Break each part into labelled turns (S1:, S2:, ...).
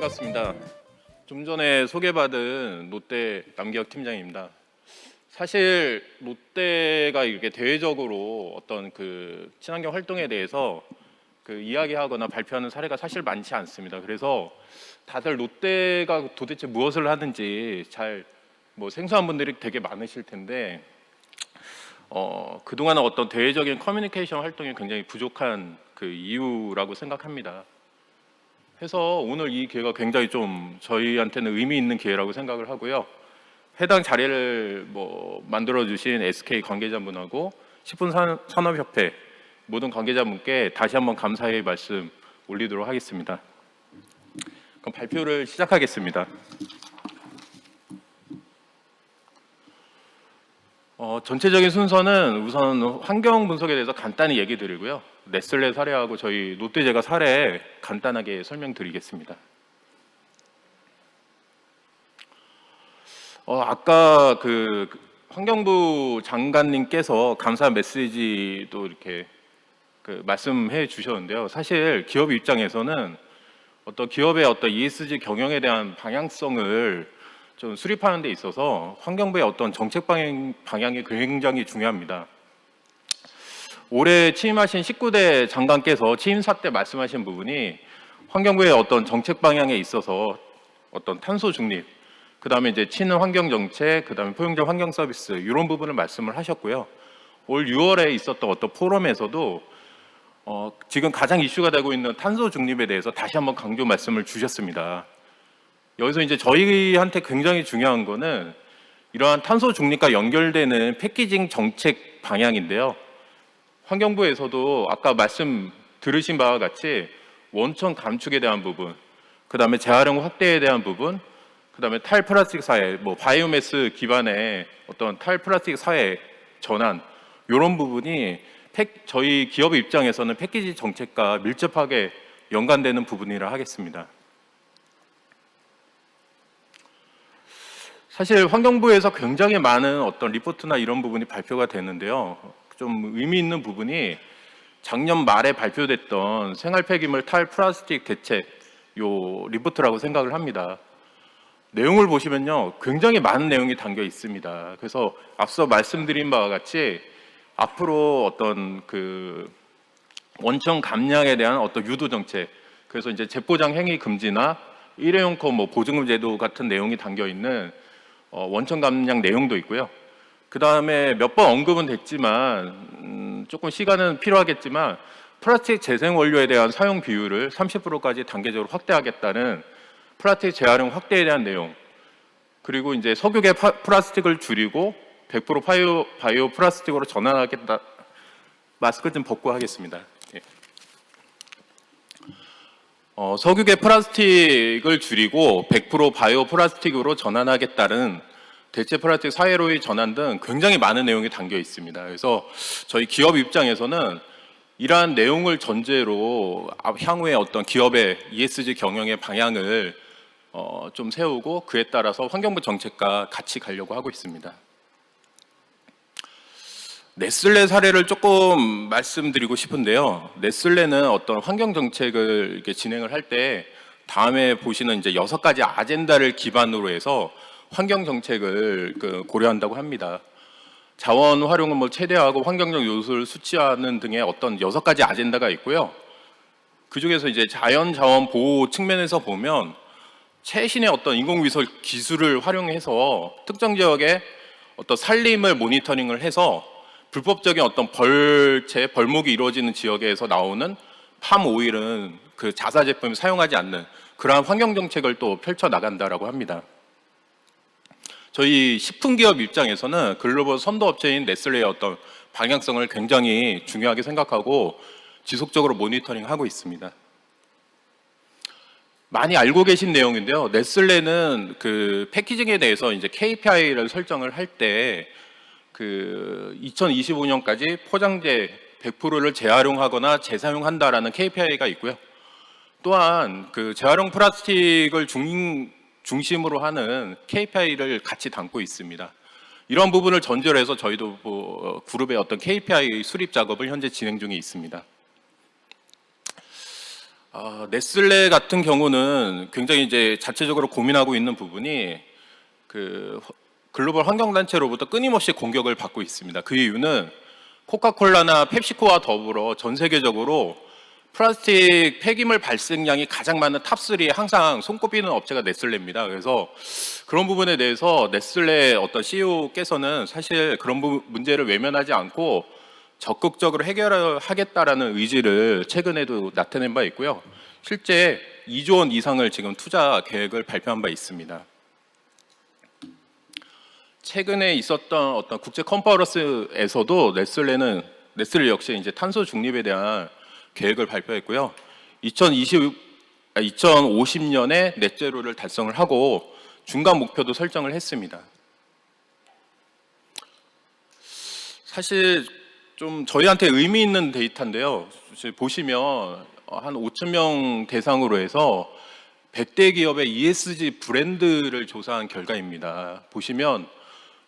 S1: 반갑습니다. 좀 전에 소개받은 롯데 남기혁 팀장입니다. 사실 롯데가 이렇게 대외적으로 어떤 그 친환경 활동에 대해서 그 이야기하거나 발표하는 사례가 사실 많지 않습니다. 그래서 다들 롯데가 도대체 무엇을 하는지 잘 생소한 분들이 되게 많으실 텐데 그동안은 어떤 대외적인 커뮤니케이션 활동이 굉장히 부족한 그 이유라고 생각합니다. 해서 오늘 이 기회가 굉장히 좀 저희한테는 의미 있는 기회라고 생각을 하고요. 해당 자리를 만들어 주신 SK 관계자분하고 10분 산업협회 모든 관계자분께 다시 한번 감사의 말씀 올리도록 하겠습니다. 그럼 발표를 시작하겠습니다. 전체적인 순서는 우선 환경 분석에 대해서 간단히 얘기 드리고요. 네슬레 사례하고 저희 롯데제과 사례 간단하게 설명드리겠습니다. 아까 그 환경부 장관님께서 감사 메시지도 이렇게 말씀해 주셨는데요. 사실 기업 입장에서는 어떤 기업의 어떤 ESG 경영에 대한 방향성을 좀 수립하는 데 있어서 환경부의 어떤 정책 방향이 굉장히 중요합니다. 올해 취임하신 19대 장관께서 취임사 때 말씀하신 부분이 환경부의 어떤 정책 방향에 있어서 어떤 탄소 중립, 그다음에 이제 친환경 정책, 그다음에 포용적 환경 서비스 이런 부분을 말씀을 하셨고요. 올 6월에 있었던 어떤 포럼에서도 지금 가장 이슈가 되고 있는 탄소 중립에 대해서 다시 한번 강조 말씀을 주셨습니다. 여기서 이제 저희한테 굉장히 중요한 거는 이러한 탄소 중립과 연결되는 패키징 정책 방향인데요. 환경부에서도 아까 말씀 들으신 바와 같이 원천 감축에 대한 부분, 그 다음에 재활용 확대에 대한 부분, 그 다음에 탈플라스틱 사회, 바이오매스 기반의 어떤 탈플라스틱 사회 전환 이런 부분이 저희 기업 입장에서는 패키지 정책과 밀접하게 연관되는 부분이라 하겠습니다. 사실 환경부에서 굉장히 많은 어떤 리포트나 이런 부분이 발표가 되는데요. 좀 의미 있는 부분이 작년 말에 발표됐던 생활 폐기물 탈플라스틱 대책 요 리포트라고 생각을 합니다. 내용을 보시면요, 굉장히 많은 내용이 담겨 있습니다. 그래서 앞서 말씀드린 바와 같이 앞으로 어떤 그 원천 감량에 대한 어떤 유도 정책, 그래서 이제 재포장 행위 금지나 일회용컵 보증금 제도 같은 내용이 담겨 있는 원천 감량 내용도 있고요. 그 다음에 몇 번 언급은 됐지만 조금 시간은 필요하겠지만 플라스틱 재생 원료에 대한 사용 비율을 30%까지 단계적으로 확대하겠다는 플라스틱 재활용 확대에 대한 내용, 그리고 이제 석유계 플라스틱을 줄이고 100% 바이오 플라스틱으로 전환하겠다. 마스크 좀 벗고 하겠습니다. 예. 석유계 플라스틱을 줄이고 100% 바이오 플라스틱으로 전환하겠다는 대체 플라스틱 사회로의 전환 등 굉장히 많은 내용이 담겨 있습니다. 그래서 저희 기업 입장에서는 이러한 내용을 전제로 향후에 어떤 기업의 ESG 경영의 방향을 좀 세우고 그에 따라서 환경부 정책과 같이 가려고 하고 있습니다. 네슬레 사례를 조금 말씀드리고 싶은데요. 네슬레는 어떤 환경 정책을 이렇게 진행을 할 때 다음에 보시는 이제 6가지 아젠다를 기반으로 해서 환경 정책을 고려한다고 합니다. 자원 활용을 최대화하고 환경적 요소를 수치하는 등의 어떤 6가지 아젠다가 있고요. 그 중에서 이제 자연 자원 보호 측면에서 보면 최신의 어떤 인공위성 기술을 활용해서 특정 지역의 어떤 산림을 모니터링을 해서 불법적인 어떤 벌목이 이루어지는 지역에서 나오는 팜 오일은 그 자사 제품을 사용하지 않는 그러한 환경 정책을 또 펼쳐 나간다라고 합니다. 저희 식품기업 입장에서는 글로벌 선도 업체인 네슬레의 어떤 방향성을 굉장히 중요하게 생각하고 지속적으로 모니터링하고 있습니다. 많이 알고 계신 내용인데요. 네슬레는 그 패키징에 대해서 이제 KPI를 설정을 할 때 그 2025년까지 포장재 100%를 재활용하거나 재사용한다라는 KPI가 있고요. 또한 그 재활용 플라스틱을 중심으로 하는 KPI를 같이 담고 있습니다. 이런 부분을 전제로 해서 저희도 그룹의 어떤 KPI 수립 작업을 현재 진행 중에 있습니다. 네슬레 같은 경우는 굉장히 이제 자체적으로 고민하고 있는 부분이 그 글로벌 환경단체로부터 끊임없이 공격을 받고 있습니다. 그 이유는 코카콜라나 펩시코와 더불어 전 세계적으로 플라스틱 폐기물 발생량이 가장 많은 탑3에 항상 손꼽히는 업체가 네슬레입니다. 그래서 그런 부분에 대해서 네슬레 어떤 CEO께서는 사실 그런 문제를 외면하지 않고 적극적으로 해결하겠다라는 의지를 최근에도 나타낸 바 있고요. 실제 2조 원 이상을 지금 투자 계획을 발표한 바 있습니다. 최근에 있었던 어떤 국제 컨퍼런스에서도 네슬레 역시 이제 탄소 중립에 대한 계획을 발표했고요. 2050년에 넷제로를 달성을 하고 중간 목표도 설정을 했습니다. 사실 좀 저희한테 의미 있는 데이터인데요. 보시면 한 5천 명 대상으로 해서 100대 기업의 ESG 브랜드를 조사한 결과입니다. 보시면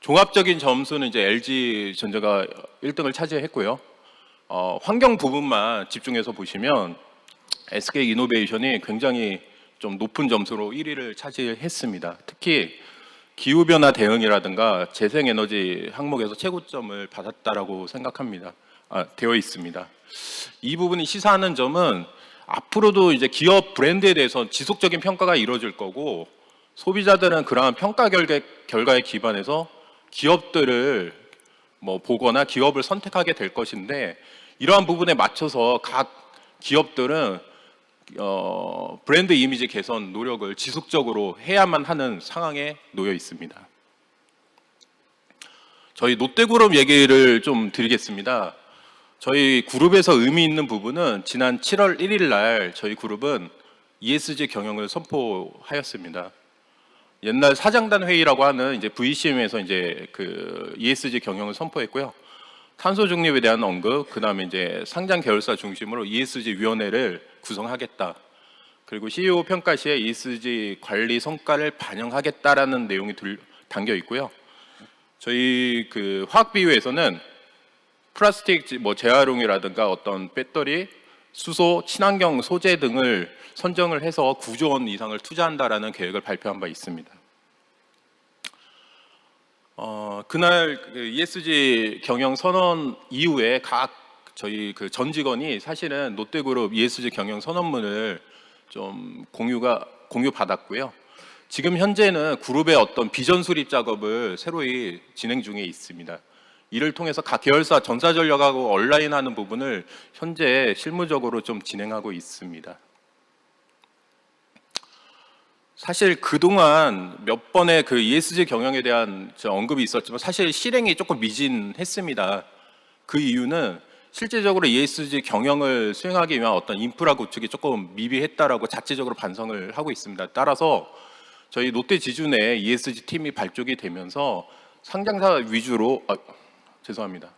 S1: 종합적인 점수는 이제 LG전자가 1등을 차지했고요. 환경 부분만 집중해서 보시면 SK이노베이션이 굉장히 좀 높은 점수로 1위를 차지했습니다. 특히 기후변화 대응이라든가 재생에너지 항목에서 최고점을 받았다라고 생각합니다. 되어 있습니다. 이 부분이 시사하는 점은 앞으로도 이제 기업 브랜드에 대해서 지속적인 평가가 이루어질 거고 소비자들은 그러한 평가 결과에 기반해서 기업들을 보거나 기업을 선택하게 될 것인데 이러한 부분에 맞춰서 각 기업들은 브랜드 이미지 개선 노력을 지속적으로 해야만 하는 상황에 놓여 있습니다. 저희 롯데그룹 얘기를 좀 드리겠습니다. 저희 그룹에서 의미 있는 부분은 지난 7월 1일 날 저희 그룹은 ESG 경영을 선포하였습니다. 옛날 사장단 회의라고 하는 이제 VCM에서 이제 그 ESG 경영을 선포했고요. 탄소 중립에 대한 언급, 그 다음에 이제 상장 계열사 중심으로 ESG 위원회를 구성하겠다. 그리고 CEO 평가 시에 ESG 관리 성과를 반영하겠다라는 내용이 담겨 있고요. 저희 그 화학비유에서는 플라스틱 재활용이라든가 어떤 배터리, 수소, 친환경 소재 등을 선정을 해서 9조 원 이상을 투자한다라는 계획을 발표한 바 있습니다. 그날 그 ESG 경영 선언 이후에 각 저희 그 전 직원이 사실은 롯데그룹 ESG 경영 선언문을 좀 공유 받았고요. 지금 현재는 그룹의 어떤 비전 수립 작업을 새로이 진행 중에 있습니다. 이를 통해서 각 계열사 전사전력하고 얼라인하는 부분을 현재 실무적으로 좀 진행하고 있습니다. 사실 그동안 몇 번의 그 ESG 경영에 대한 언급이 있었지만 사실 실행이 조금 미진했습니다. 그 이유는 실제적으로 ESG 경영을 수행하기 위한 어떤 인프라 구축이 조금 미비했다라고 자체적으로 반성을 하고 있습니다. 따라서 저희 롯데 지주 내 ESG 팀이 발족이 되면서 상장사 위주로 죄송합니다.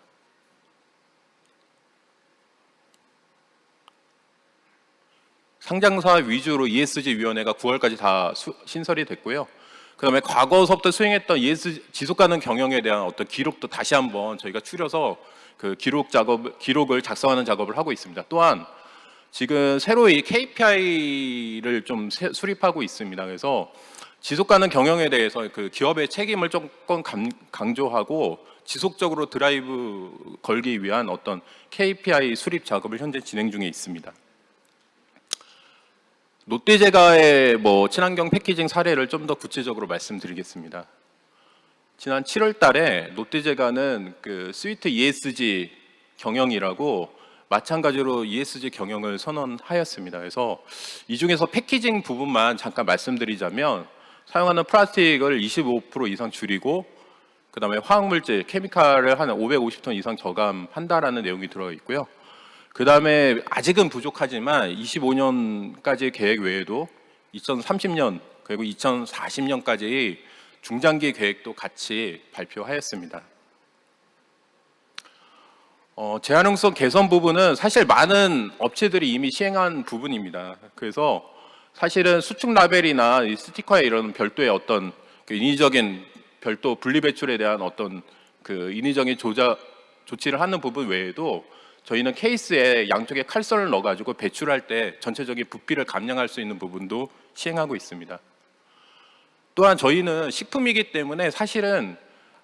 S1: 상장사 위주로 ESG 위원회가 9월까지 다 신설이 됐고요. 그다음에 과거서부터 수행했던 ESG 지속 가능 경영에 대한 어떤 기록도 다시 한번 저희가 추려서 그 기록을 작성하는 작업을 하고 있습니다. 또한 지금 새로이 KPI를 좀 수립하고 있습니다. 그래서 지속 가능 경영에 대해서 그 기업의 책임을 조금 강조하고 지속적으로 드라이브 걸기 위한 어떤 KPI 수립 작업을 현재 진행 중에 있습니다. 롯데제과의 친환경 패키징 사례를 좀 더 구체적으로 말씀드리겠습니다. 지난 7월 달에 롯데제과는 그 스위트 ESG 경영이라고 마찬가지로 ESG 경영을 선언하였습니다. 그래서 이 중에서 패키징 부분만 잠깐 말씀드리자면 사용하는 플라스틱을 25% 이상 줄이고 그다음에 화학물질, 케미칼을 한 550톤 이상 저감한다라는 내용이 들어 있고요. 그 다음에 아직은 부족하지만 25년까지 계획 외에도 2030년 그리고 2040년까지 중장기 계획도 같이 발표하였습니다. 재활용성 개선 부분은 사실 많은 업체들이 이미 시행한 부분입니다. 그래서 사실은 수축 라벨이나 스티커에 이런 별도의 어떤 그 인위적인 별도 분리 배출에 대한 어떤 그 인위적인 조치를 하는 부분 외에도 저희는 케이스에 양쪽에 칼선을 넣어가지고 배출할 때 전체적인 부피를 감량할 수 있는 부분도 시행하고 있습니다. 또한 저희는 식품이기 때문에 사실은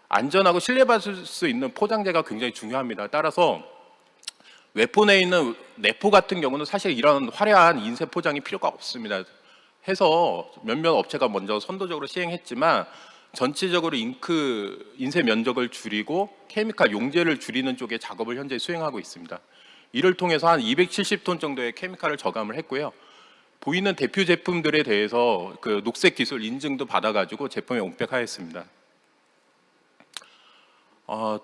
S1: 안전하고 신뢰받을 수 있는 포장재가 굉장히 중요합니다. 따라서 웨포 내에 있는 내포 같은 경우는 사실 이런 화려한 인쇄 포장이 필요가 없습니다. 해서 몇몇 업체가 먼저 선도적으로 시행했지만 전체적으로 인쇄 면적을 줄이고 케미칼 용제를 줄이는 쪽의 작업을 현재 수행하고 있습니다. 이를 통해서 한 270톤 정도의 케미칼을 저감을 했고요. 보이는 대표 제품들에 대해서 그 녹색 기술 인증도 받아가지고 제품에 온백하였습니다.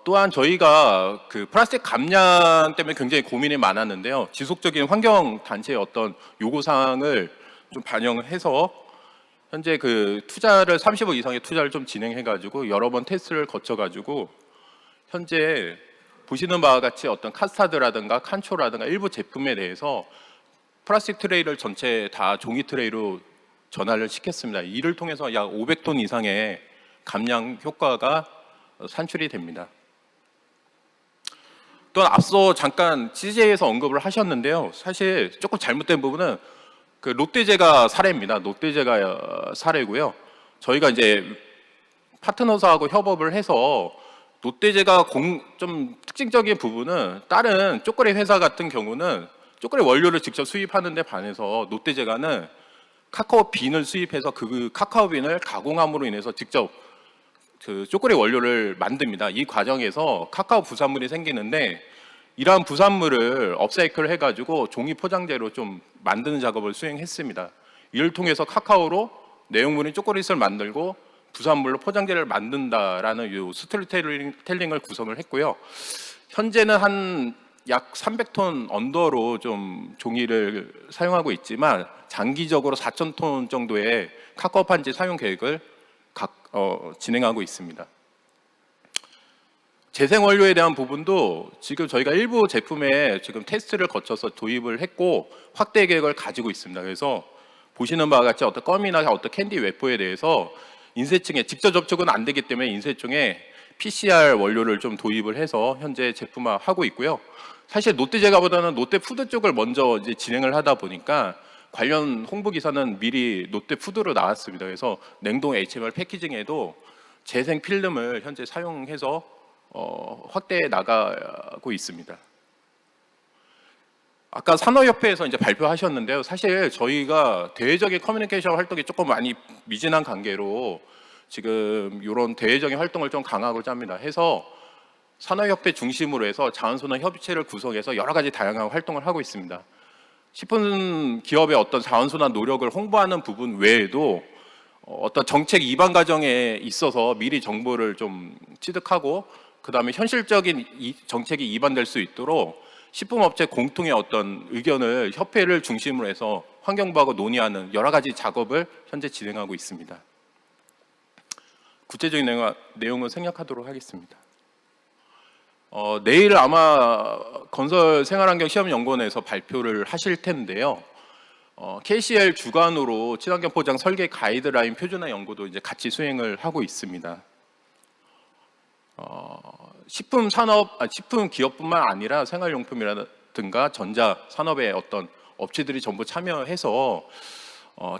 S1: 또한 저희가 그 플라스틱 감량 때문에 굉장히 고민이 많았는데요. 지속적인 환경 단체의 어떤 요구 사항을 좀 반영해서 현재 그 투자를 30억 이상의 투자를 좀 진행해가지고 여러 번 테스트를 거쳐가지고 현재 보시는 바와 같이 어떤 카스타드라든가 칸초라든가 일부 제품에 대해서 플라스틱 트레이를 전체 다 종이 트레이로 전환을 시켰습니다. 이를 통해서 약 500톤 이상의 감량 효과가 산출이 됩니다. 또 앞서 잠깐 CJ에서 언급을 하셨는데요. 사실 조금 잘못된 부분은 그 롯데제가 사례입니다. 롯데제가 사례고요. 저희가 이제 파트너사하고 협업을 해서 롯데제가 좀 특징적인 부분은 다른 초콜릿 회사 같은 경우는 초콜릿 원료를 직접 수입하는 데 반해서 롯데제가는 카카오 빈을 수입해서 그 카카오 빈을 가공함으로 인해서 직접 그 초콜릿 원료를 만듭니다. 이 과정에서 카카오 부산물이 생기는데 이러한 부산물을 업사이클 해가지고 종이 포장재로 좀 만드는 작업을 수행했습니다. 이를 통해서 카카오로 내용물인 초콜릿을 만들고 부산물로 포장재를 만든다라는 이 스토리텔링을 구성을 했고요. 현재는 한 약 300톤 언더로 좀 종이를 사용하고 있지만 장기적으로 4,000톤 정도의 카카오 판지 사용 계획을 진행하고 있습니다. 재생 원료에 대한 부분도 지금 저희가 일부 제품에 지금 테스트를 거쳐서 도입을 했고 확대 계획을 가지고 있습니다. 그래서 보시는 바와 같이 어떤 껌이나 어떤 캔디 웨포에 대해서 인쇄증에 직접 접촉은 안 되기 때문에 인쇄증에 PCR 원료를 좀 도입을 해서 현재 제품화하고 있고요. 사실 롯데제과보다는 롯데푸드 쪽을 먼저 이제 진행을 하다 보니까 관련 홍보 기사는 미리 롯데푸드로 나왔습니다. 그래서 냉동 HMR 패키징에도 재생 필름을 현재 사용해서 확대해 나가고 있습니다. 아까 산업협회에서 이제 발표하셨는데요. 사실 저희가 대외적인 커뮤니케이션 활동이 조금 많이 미진한 관계로 지금 이런 대외적인 활동을 좀 강화하고자 합니다. 해서 산업협회 중심으로 해서 자원순환 협의체를 구성해서 여러 가지 다양한 활동을 하고 있습니다. 식품 기업의 어떤 자원순환 노력을 홍보하는 부분 외에도 어떤 정책 입안 과정에 있어서 미리 정보를 좀 취득하고 그 다음에 현실적인 정책이 입안될 수 있도록 식품업체 공통의 어떤 의견을 협회를 중심으로 해서 환경부하고 논의하는 여러 가지 작업을 현재 진행하고 있습니다. 구체적인 내용은 생략하도록 하겠습니다. 내일 아마 건설생활환경시험연구원에서 발표를 하실 텐데요. KCL 주관으로 친환경 포장 설계 가이드라인 표준화 연구도 이제 같이 수행을 하고 있습니다. 식품 기업뿐만 아니라 생활용품이라든가 전자 산업의 어떤 업체들이 전부 참여해서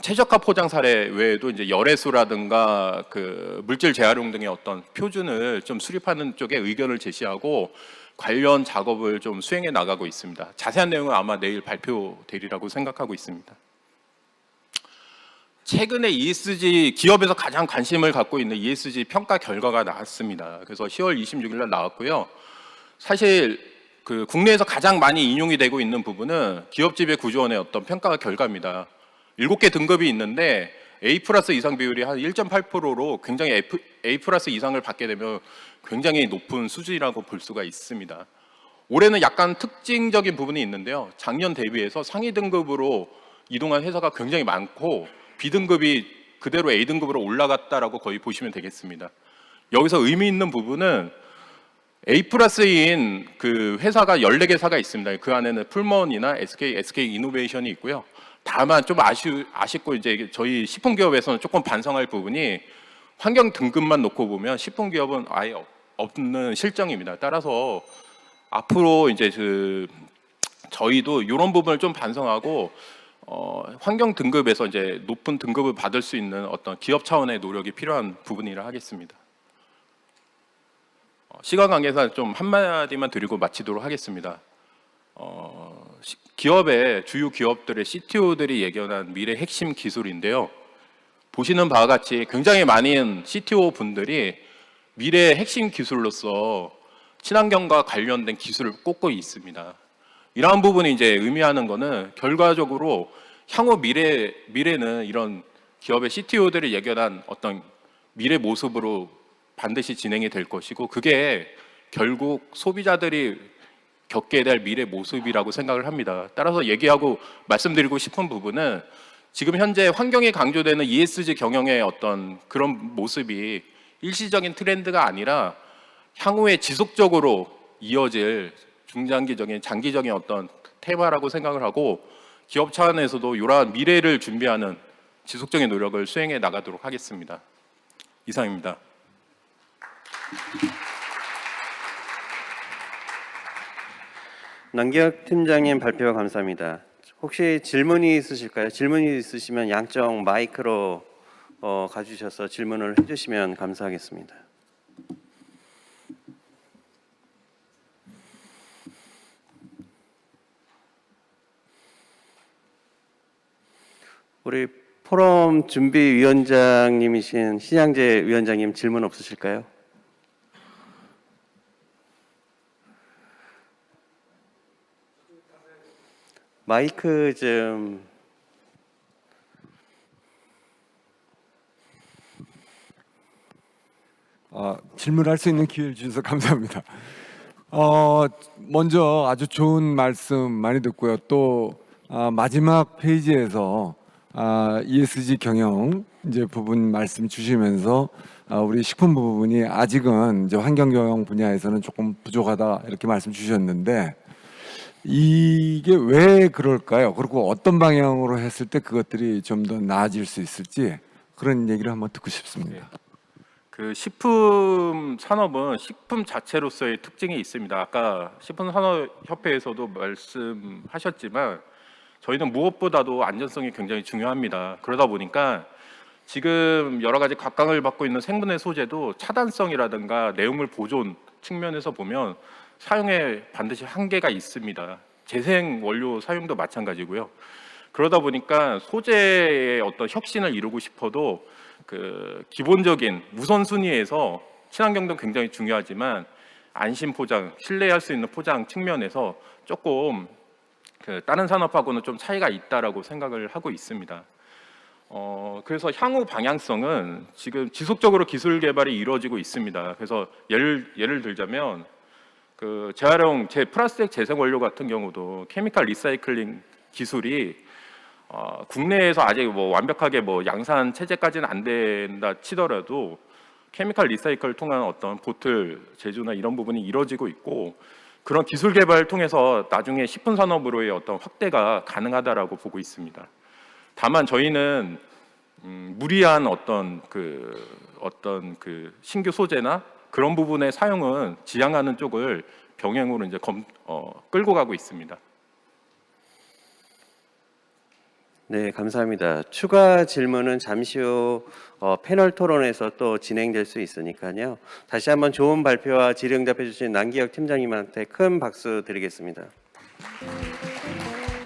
S1: 최적화 포장 사례 외에도 이제 열애수라든가 그 물질 재활용 등의 어떤 표준을 좀 수립하는 쪽에 의견을 제시하고 관련 작업을 좀 수행해 나가고 있습니다. 자세한 내용은 아마 내일 발표되리라고 생각하고 있습니다. 최근에 ESG 기업에서 가장 관심을 갖고 있는 ESG 평가 결과가 나왔습니다. 그래서 10월 26일 날 나왔고요. 사실 그 국내에서 가장 많이 인용이 되고 있는 부분은 기업지배구조원의 어떤 평가 결과입니다. 7개 등급이 있는데 A+ 이상 비율이 한 1.8%로 굉장히 A+ 이상을 받게 되면 굉장히 높은 수준이라고 볼 수가 있습니다. 올해는 약간 특징적인 부분이 있는데요. 작년 대비해서 상위 등급으로 이동한 회사가 굉장히 많고 B등급이 그대로 A등급으로 올라갔다라고 거의 보시면 되겠습니다. 여기서 의미 있는 부분은 A+인 그 회사가 14개사가 있습니다. 그 안에는 풀먼이나 SK 이노베이션이 있고요. 다만 좀 아쉽고 이제 저희 식품기업에서는 조금 반성할 부분이 환경 등급만 놓고 보면 식품기업은 아예 없는 실정입니다. 따라서 앞으로 이제 저희도 이런 부분을 좀 반성하고 환경 등급에서 이제 높은 등급을 받을 수 있는 어떤 기업 차원의 노력이 필요한 부분이라 하겠습니다. 시간 관계상 좀 한마디만 드리고 마치도록 하겠습니다. 기업의 주요 기업들의 CTO들이 예견한 미래 핵심 기술인데요. 보시는 바와 같이 굉장히 많은 CTO 분들이 미래의 핵심 기술로서 친환경과 관련된 기술을 꼽고 있습니다. 이러한 부분이 이제 의미하는 것은 결과적으로 향후 미래는 이런 기업의 CTO들이 예견한 어떤 미래 모습으로 반드시 진행이 될 것이고, 그게 결국 소비자들이 겪게 될 미래 모습이라고 생각을 합니다. 따라서 얘기하고 말씀드리고 싶은 부분은 지금 현재 환경에 강조되는 ESG 경영의 어떤 그런 모습이 일시적인 트렌드가 아니라 향후에 지속적으로 이어질 중장기적인 장기적인 어떤 테마라고 생각을 하고, 기업 차원에서도 이러한 미래를 준비하는 지속적인 노력을 수행해 나가도록 하겠습니다. 이상입니다.
S2: 남기혁 팀장님 발표 감사합니다. 혹시 질문이 있으실까요? 질문이 있으시면 양쪽 마이크로 가주셔서 질문을 해주시면 감사하겠습니다. 우리 포럼 준비위원장님이신 신양재 위원장님 질문 없으실까요? 마이크 좀.
S3: 질문할 수 있는 기회를 주셔서 감사합니다. 먼저 아주 좋은 말씀 많이 듣고요. 또 마지막 페이지에서 ESG 경영 이제 부분 말씀 주시면서 우리 식품 부분이 아직은 이제 환경 경영 분야에서는 조금 부족하다 이렇게 말씀 주셨는데, 이게 왜 그럴까요? 그리고 어떤 방향으로 했을 때 그것들이 좀 더 나아질 수 있을지 그런 얘기를 한번 듣고 싶습니다.
S1: 그 식품 산업은 식품 자체로서의 특징이 있습니다. 아까 식품산업협회에서도 말씀하셨지만 저희는 무엇보다도 안전성이 굉장히 중요합니다. 그러다 보니까 지금 여러 가지 각광을 받고 있는 생분해 소재도 차단성이라든가 내용물 보존 측면에서 보면 사용에 반드시 한계가 있습니다. 재생 원료 사용도 마찬가지고요. 그러다 보니까 소재의 어떤 혁신을 이루고 싶어도 그 기본적인 우선순위에서 친환경도 굉장히 중요하지만 안심 포장, 신뢰할 수 있는 포장 측면에서 조금 그 다른 산업하고는 좀 차이가 있다라고 생각을 하고 있습니다. 그래서 향후 방향성은 지금 지속적으로 기술 개발이 이루어지고 있습니다. 그래서 예를 들자면 그 재활용 플라스틱 재생 원료 같은 경우도 케미컬 리사이클링 기술이 국내에서 아직 뭐 완벽하게 뭐 양산 체제까지는 안 된다 치더라도 케미컬 리사이클을 통한 어떤 보틀 제조나 이런 부분이 이루어지고 있고, 그런 기술 개발을 통해서 나중에 식품 산업으로의 어떤 확대가 가능하다라고 보고 있습니다. 다만 저희는 무리한 어떤 그 신규 소재나 그런 부분의 사용은 지양하는 쪽을 병행으로 이제 끌고 가고 있습니다.
S2: 네, 감사합니다. 추가 질문은 잠시 후 패널 토론에서 또 진행될 수 있으니까요. 다시 한번 좋은 발표와 질의응답해 주신 남기혁 팀장님한테 큰 박수 드리겠습니다.